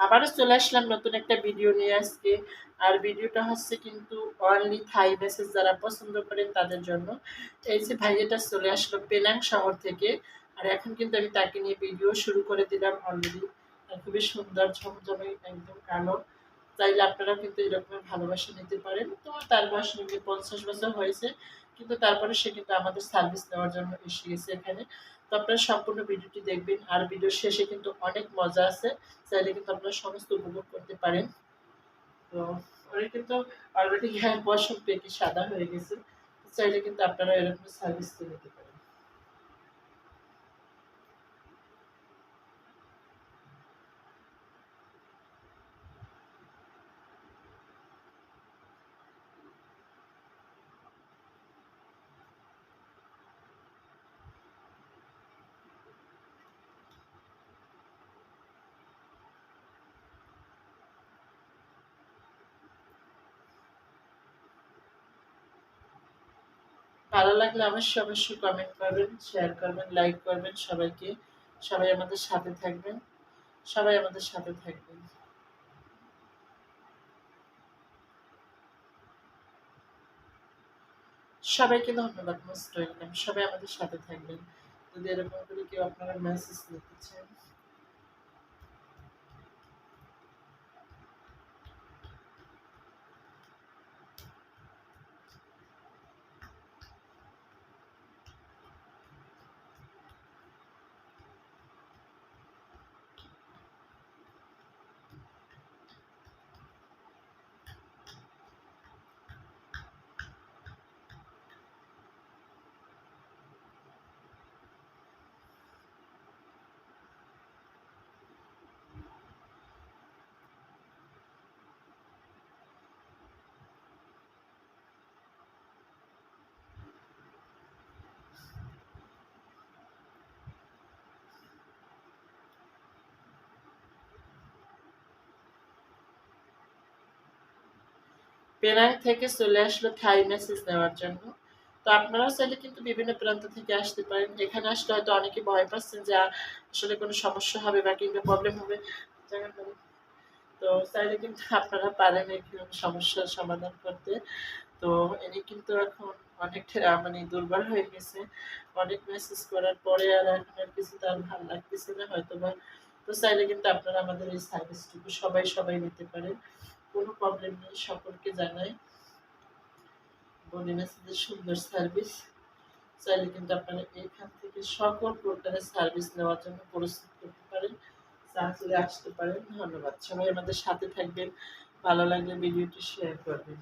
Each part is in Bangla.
আবারও চলে আসলাম নতুন একটা ভিডিও নিয়ে আজকে। আর ভিডিওটা হচ্ছে কিন্তু অনলি থাই মেসেজ যারা পছন্দ করেন তাদের জন্য। এই যে ভাইয়াটা চলে আসলো পেনাং শহর থেকে। আর এখন কিন্তু আমি তাকে নিয়ে ভিডিও শুরু করে দিলাম অলরেডি। খুবই সুন্দর ঝমঝমে একদম কালো। চাইলে আপনারা কিন্তু এরকমের ভালোবাসা নিতে পারেন। তো তার বয়স নিয়ে ৫০ বছর হয়েছে। কিন্তু তারপরে সে কিন্তু আমাদের সার্ভিস নেওয়ার জন্য এসে গেছে এখানে। তো আপনারা সম্পূর্ণ ভিডিওটি দেখবেন। আর ভিডিওর শেষে কিন্তু অনেক মজা আছে। চাইলে কিন্তু আপনারা সমস্ত উপভোগ করতে পারেন। তো ওরা কিন্তু অলরেডি হ্যাঁ পশম পেকে সাদা হয়ে গেছে। চাইলে কিন্তু আপনারা এরকম সার্ভিস নিতে পারেন। ভালো লাগলে অবশ্যই কমেন্ট করবেন, শেয়ার করবেন, লাইক করবেন সবাইকে। সবাই আমাদের সাথে থাকবেন। সবাই আমাদের সাথে থাকবেন। সবাইকে ধন্যবাদ। Most welcome. সবাই আমাদের সাথে থাকবেন। যদি এরকম করে কেউ আপনারা মেসেজ লিখতে চান। পেনাং থেকে চলে আসলো থাই মেসেজ নেওয়ার জন্য। তো আপনারাও চাইলে কিন্তু বিভিন্ন প্রান্ত থেকে আসতে পারেন। এখানে আসলে হয়তো অনেকে ভয় পাচ্ছেন যে আসলে কোনো সমস্যা হবে বা কিংবা প্রবলেম হবে। তো চাইলে কিন্তু আপনারা পারেন এরকম সমস্যার সমাধান করতে। তো ইনি কিন্তু এখন অনেকটা মানে দুর্বল হয়ে গেছে। অনেক মেসেজ করার পরে আর এখন আর কিছু তার ভাল লাগতেছে না হয়তোবা। তো চাইলে কিন্তু আপনারা আমাদের এই সার্ভিসটুকু সবাই নিতে পারেন। কোনো প্রবলেম নেই। সকলকে জানাই বডি মেসেজের সুন্দর সার্ভিস। চাইলে কিন্তু আপনারা এইখান থেকে সকল প্রকারের সার্ভিস নেওয়ার জন্য প্রস্তুত করতে পারেন। চাইলে আসতে পারেন। ধন্যবাদ। সবাই আমাদের সাথে থাকবেন। ভালো লাগলে ভিডিওটি শেয়ার করবেন।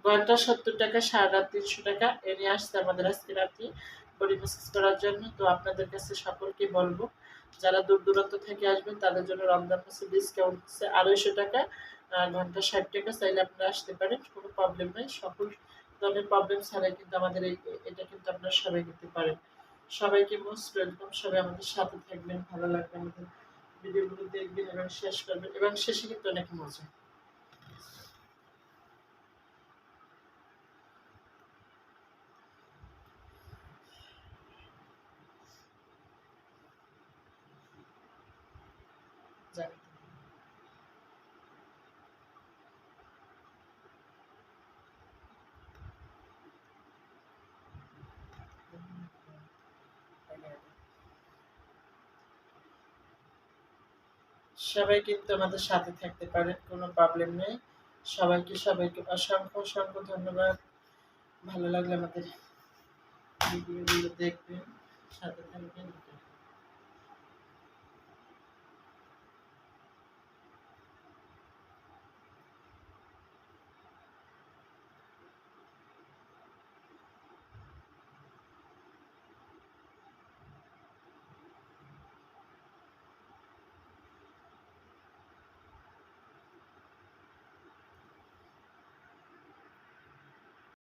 'ঘন্টা ৭০ টাকা, সারা রাত ৩০০ টাকা' এ নিয়ে আসছে আমাদের আজকে রাত্রে বডি ম্যাসাজ করার জন্য। তো আপনাদের কাছে সকলকে বলব, যারা দূর-দূরান্ত থেকে আসবেন তাদের জন্য রমজান মাসে ডিসকাউন্ট হচ্ছে ৳২৫০ ঘন্টা ৳৬০ চাইলে আপনারা আসতে পারেন। কোনো প্রবলেম নাই। সকল ধরনের প্রবলেম ছাড়াই কিন্তু আমাদের এটা কিন্তু আপনারা সবাই নিতে পারেন। সবাইকে মোস্ট ওয়েলকাম। সবাই আমাদের সাথে থাকবেন। ভালো লাগবে আমাদের ভিডিওগুলো দেখবেন এবং শেষ করবেন এবং শেষে কিন্তু অনেক মজা। জানি। সবাই কিন্তু আমাদের সাথে থাকতে পারেন, কোনো প্রবলেম নেই। সবাইকে অসংখ্য ধন্যবাদ। ভালো লাগলে আমাদের ভিডিওগুলো দেখবেন, সাথে থাকবেন।